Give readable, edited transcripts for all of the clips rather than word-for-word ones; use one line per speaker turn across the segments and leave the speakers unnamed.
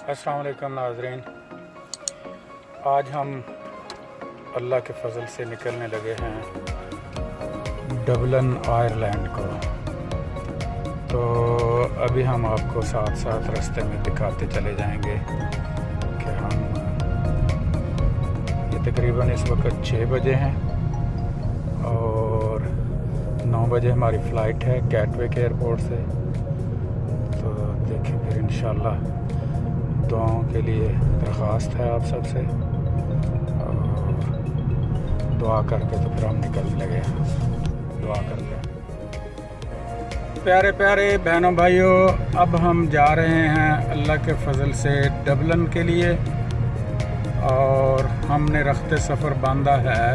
अस्सलाम वालेकुम नाज़रीन। आज हम अल्लाह के फ़ज़ल से निकलने लगे हैं डबलिन आयरलैंड को। तो अभी हम आपको साथ साथ रास्ते में दिखाते चले जाएंगे कि हम ये तकरीबन इस वक्त 6 बजे हैं और 9 बजे हमारी फ़्लाइट है गैटविक एयरपोर्ट से। तो देखें फिर इंशाल्लाह दुआओं के लिए दरख्वास्त है आप सबसे, और दुआ करके तो फिर हम निकलने लगे हैं। दुआ करते हैं। प्यारे प्यारे बहनों भाइयों, अब हम जा रहे हैं अल्लाह के फ़ज़ल से डबलिन के लिए, और हमने रख्ते सफ़र बांधा है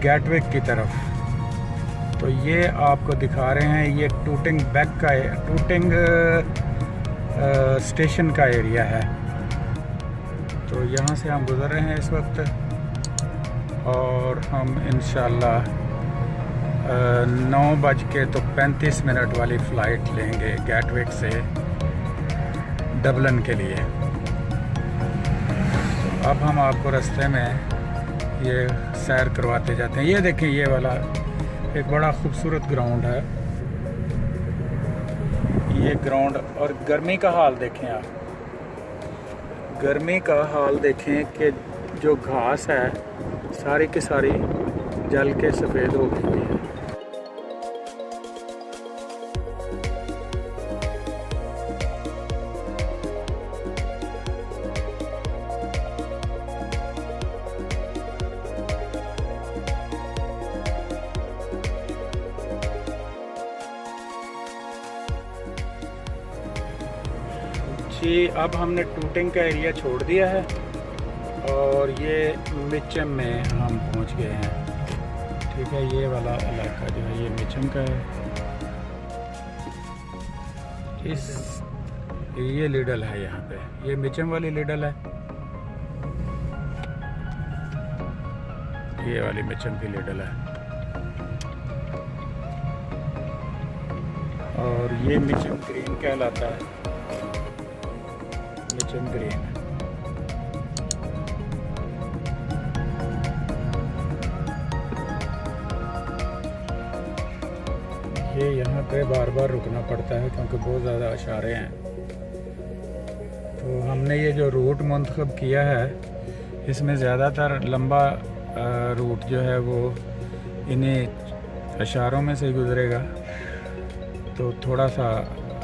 गैटविक की तरफ। तो ये आपको दिखा रहे हैं, ये टूटिंग स्टेशन का एरिया है। तो यहाँ से हम गुज़र रहे हैं इस वक्त, और हम इंशाल्लाह 9:35 वाली फ़्लाइट लेंगे गैटविक से डबलिन के लिए। तो अब हम आपको रास्ते में ये सैर करवाते जाते हैं। ये देखें, ये वाला एक बड़ा खूबसूरत ग्राउंड है ये ग्राउंड। और गर्मी का हाल देखें आप, गर्मी का हाल देखें कि जो घास है सारी की सारी जल के सफ़ेद हो गई है। जी, अब हमने टूटिंग का एरिया छोड़ दिया है और ये मिचम में हम पहुंच गए हैं। ठीक है, ये वाला इलाका जो है ये मिचम का है। ये लिडल है यहाँ पे, ये मिचम वाली लिडल है, ये वाली मिचम की लिडल है। और ये मिचम ग्रीन कहलाता है, मिचम ग्रीन। ये यहाँ पे बार बार रुकना पड़ता है क्योंकि बहुत ज़्यादा इशारे हैं। तो हमने ये जो रूट मुंतखब किया है, इसमें ज़्यादातर लंबा रूट जो है वो इन्हीं इशारों में से गुजरेगा, तो थोड़ा सा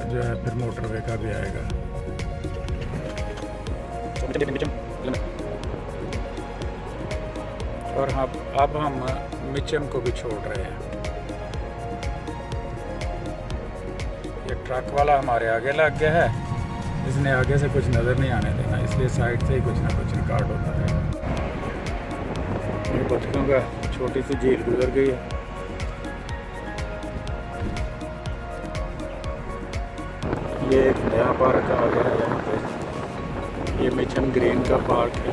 जो है फिर मोटरवे का भी आएगा। और अब हम मिचम को भी छोड़ रहे हैं। ये ट्रक वाला हमारे आगे लग गया है, इसने आगे से कुछ नज़र नहीं आने देना, इसलिए साइड से ही कुछ ना कुछ रिकॉर्ड होता है। ये बच्चों का छोटी सी झील गुजर गई है। ये एक नया पार्क आ गया है यहाँ पे, ये मिचम ग्रीन का पार्क है।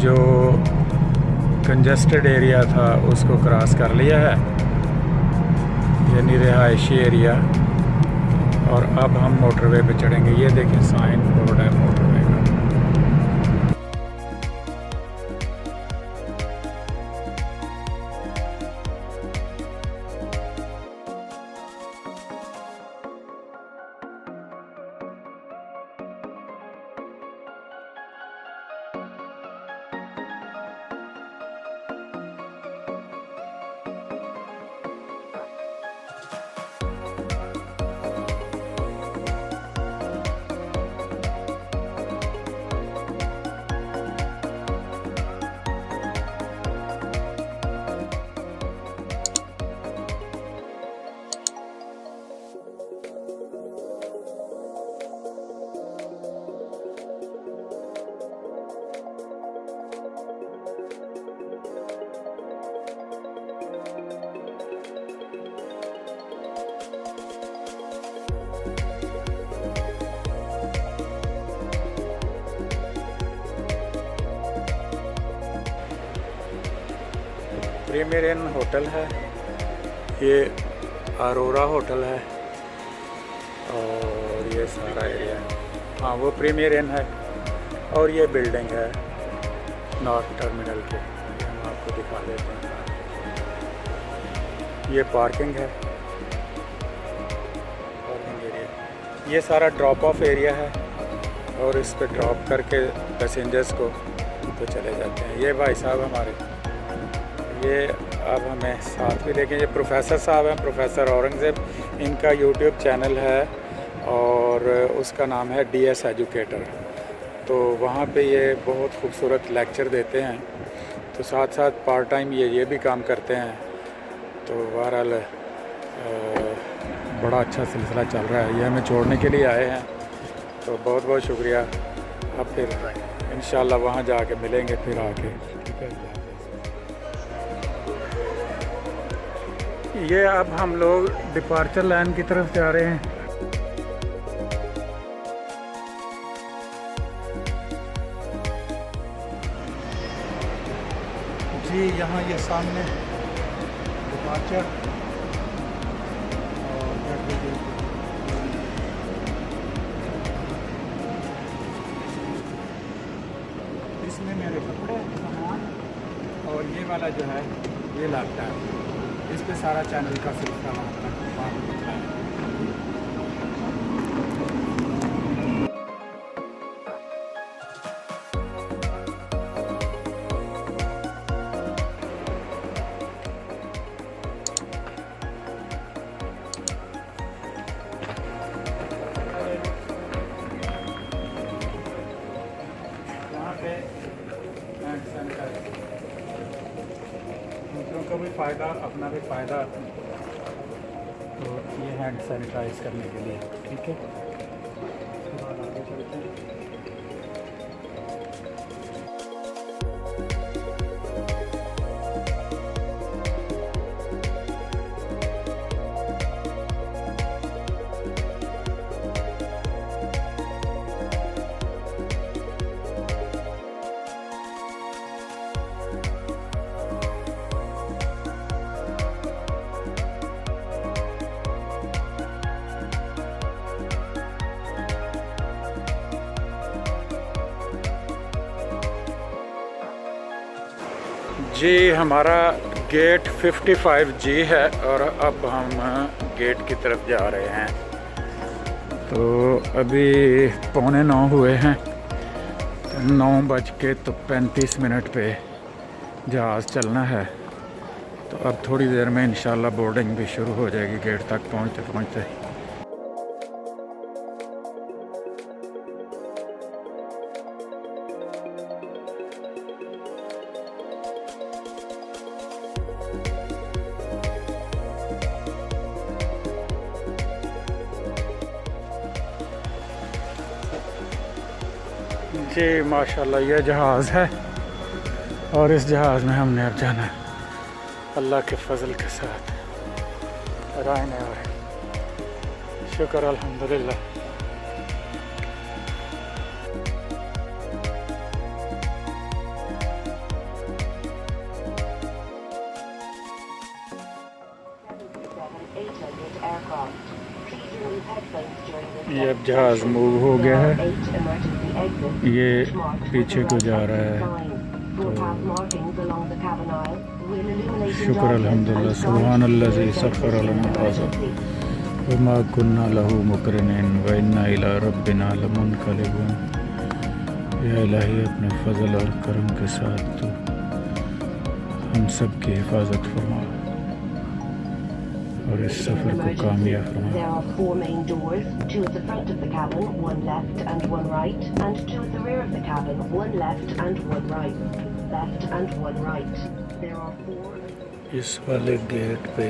जो कंजस्टेड एरिया था उसको क्रॉस कर लिया है, यानी रिहायशी एरिया, और अब हम मोटरवे पे चढ़ेंगे। ये देखें, साइन बोर्ड है मोटरवे का। प्रीमियर इन होटल है, ये अरोरा होटल है और ये सारा एरिया है। हाँ वो प्रीमियर इन है और ये बिल्डिंग है नॉर्थ टर्मिनल के, ये हम आपको दिखा देते हैं। ये पार्किंग है, पार्किंग एरिया। ये सारा ड्रॉप ऑफ एरिया है और इस पे ड्रॉप करके पैसेंजर्स को तो चले जाते हैं। ये भाई साहब हमारे, ये अब हमें साथ भी देखें, ये प्रोफेसर साहब हैं, प्रोफेसर औरंगज़ेब। इनका यूट्यूब चैनल है और उसका नाम है DS एजुकेटर। तो वहाँ पे ये बहुत खूबसूरत लेक्चर देते हैं, तो साथ साथ पार्ट टाइम ये भी काम करते हैं। तो बहरहाल बड़ा अच्छा सिलसिला चल रहा है। ये हमें छोड़ने के लिए आए हैं, तो बहुत बहुत शुक्रिया। अब फिर इंशाल्लाह वहाँ जाके मिलेंगे फिर आके, ठीक है। ये अब हम लोग डिपार्चर लाइन की तरफ जा रहे हैं। जी यहाँ ये सामने डिपार्चर और इसमें मेरे कपड़े सामान और ये वाला जो है ये लैपटॉप, इस पे सारा चैनल का सिलसिला होता है। दूसरों का भी फ़ायदा, अपना भी फ़ायदा, तो ये हैंड सैनिटाइज करने के लिए, ठीक है। उसके बाद आगे चलते हैं। जी हमारा गेट 55G है और अब हम गेट की तरफ जा रहे हैं। तो अभी 8:45 हुए हैं, 9:35 पे जहाज़ चलना है। तो अब थोड़ी देर में इंशाल्लाह बोर्डिंग भी शुरू हो जाएगी गेट तक पहुँचते पहुँचते। जी माशाल्लाह ये जहाज़ है और इस जहाज़ में हमने अब जाना है अल्लाह के फजल के साथ। रायने और शुक्र अल्हम्दुलिल्लाह। ये अब जहाज़ मूव हो गया है, ये पीछे को जा रहा है। तो शुक्र अल्हम्दुलिल्लाह, सुभान अल्लाज़ी सख़्ख़र लना हाज़ा व मा कुन्ना लहू मुक़रिनीन व इन्ना इला रब्बिना लमुनक़लिबून। या इलाही अपने फ़ज़ल और करम के साथ तो हम सब की हिफाजत फरमा और इस सफ़र को कामयाब फरमा।
There are 4 main doors, 2 at the front of the cabin, 1 left and 1 right, and 2 at the rear of the cabin, 1 left and 1 right, left and 1 right. There are 4.
इस वाले गेट पे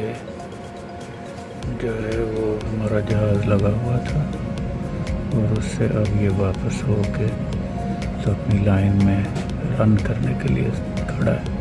जो है वो हमारा जहाज़ लगा हुआ था और उससे अब ये वापस होके तो अपनी लाइन में रन करने के लिए खड़ा है।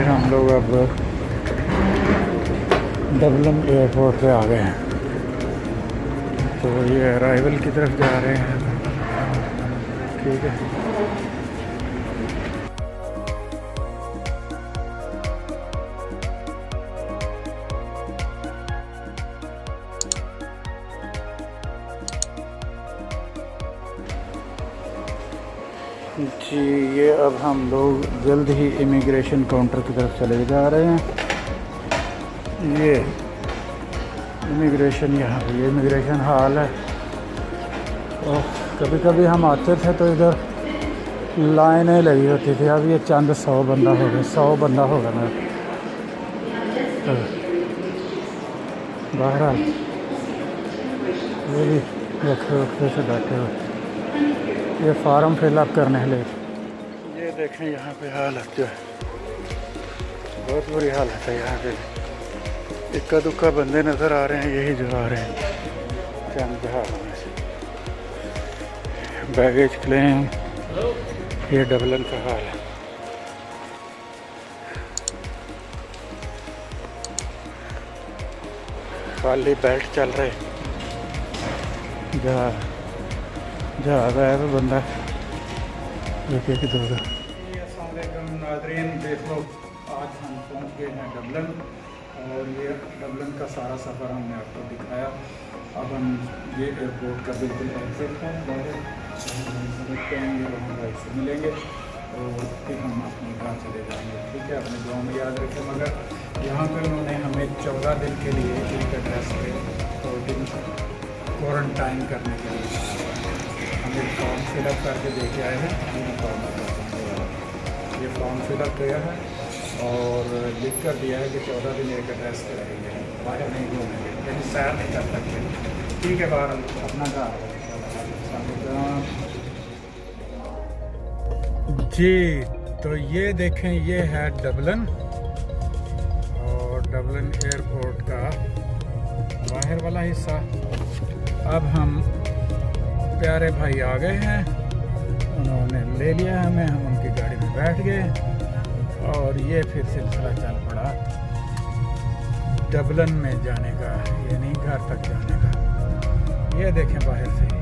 हम लोग अब डबलिन एयरपोर्ट पे आ गए हैं, तो ये अराइवल की तरफ जा रहे हैं। ठीक है, जी ये अब हम लोग जल्द ही इमिग्रेशन काउंटर की तरफ चले जा रहे हैं। ये इमिग्रेशन, यहाँ पे इमिग्रेशन हॉल है। और कभी कभी हम आते थे तो इधर लाइनें लगी होती थी। अब ये चंद 100 बंदा हो गया, 100 बंदा होगा ना। तो बहरहाल ये भी वक्फे से बैठे हुए, ये फार्म फिलअप करने ले। ये देखें यहाँ पे हालत जो है, बहुत बुरी हालत है यहाँ पे। इक्का दुक्का बंदे नज़र आ रहे हैं, यही जो आ रहे हैं चंद जहाज़ों में से। बैगेज क्लेम, ये डबलिन का हाल है। खाली बेल्ट चल रहे, जहाज़ आया तो बंदा एक एक दो। अस्सलाम नाज़रीन, देख लो आज हम पहुंच गए हैं डबलिन, और ये डबलिन का सारा सफ़र हमने आपको दिखाया। अब हम ये एयरपोर्ट का बिल्कुल एग्जिट है, समझते हैं ये वहाँ भाई से मिलेंगे और फिर हम अपने घर चले जाएंगे। ठीक है, अपने गाँव में याद रखें। मगर यहाँ पर उन्होंने हमें 14 दिन के लिए एक एड्रेस पे क्वारंटाइन करने के लिए हमें फॉर्म फिलअप करके दे के आए हैं। ये फॉर्म फिलअप किया है और लिख कर दिया है कि 14 दिन एक एड्रेस पे रहेंगे, बाहर नहीं घूमेंगे, कहीं सैर नहीं कर सकते। ठीक है, बाहर अपना घर जी। तो ये देखें, ये है डबलिन, और डबलिन एयरपोर्ट का बाहर वाला हिस्सा। अब हम प्यारे भाई आ गए हैं, उन्होंने ले लिया हमें, हम उनकी गाड़ी में बैठ गए और ये फिर सिलसिला चल पड़ा डबलिन में जाने का, यानी घर तक जाने का। ये देखें बाहर से